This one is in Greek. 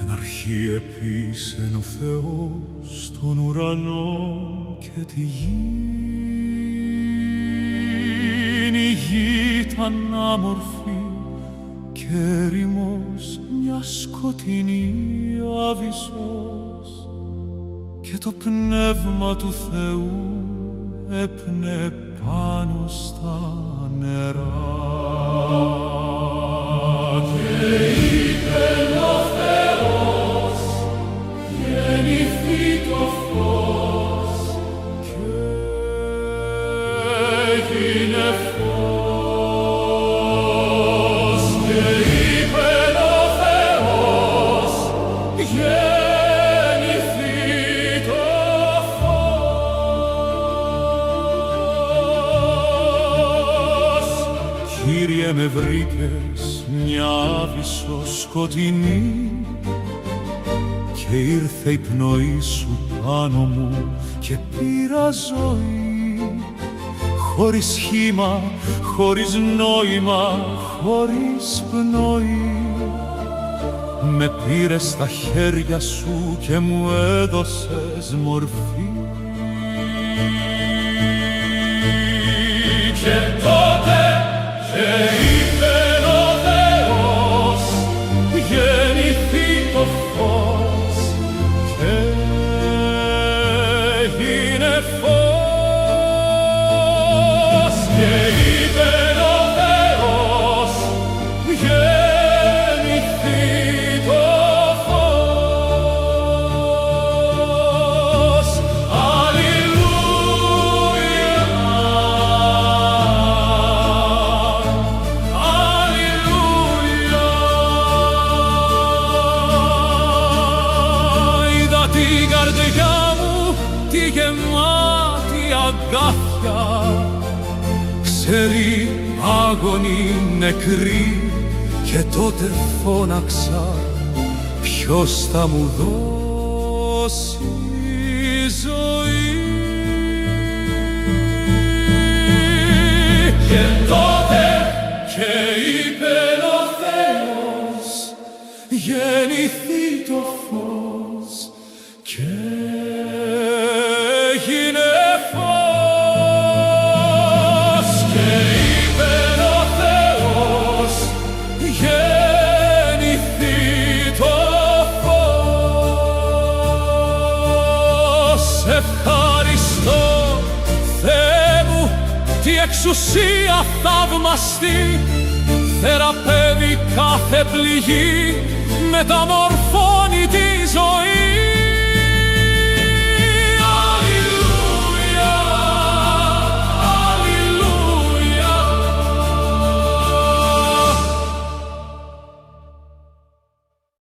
Εν αρχή επίησεν ο Θεός τον ουρανό και τη γην. Η γη ήταν άμορφη και ερημός μια σκοτεινή άβυσσος, και το πνεύμα του Θεού έπνε πάνω στα νερά. Και είπεν ο Θεός, γεννηθεί το φως, και έγινε φως. Και είπεν ο Θεός, γεννηθεί το φως. Κύριε, με βρήκες μια άβυσσο σκοτεινή, και ήρθε η πνοή σου πάνω μου και πήρα ζωή. Χωρίς σχήμα, χωρίς νόημα, χωρίς πνοή, με πήρες στα χέρια σου και μου έδωσες μορφή. Και τότε και είπεν ο Θεός, γεννηθεί το φως, και έγινε φως. Και είπεν ο Θεός, γεννηθεί το φως. Αλληλούια, αλληλούια. Είδα την καρδιά μου τη γεμάτη αγκάθια, ξερή, άγονη, νεκρή, και τότε φώναξα, ποιος θα μου δώσει ζωή. Και τότε και είπεν ο Θεός, γεννηθεί το φως, και έγινε φως. Και είπεν ο Θεός, γεννηθεί το φως. Ευχαριστώ, Θεέ μου, τι εξουσία θαυμαστή θεραπεύει κάθε πληγή, μεταμορφώνει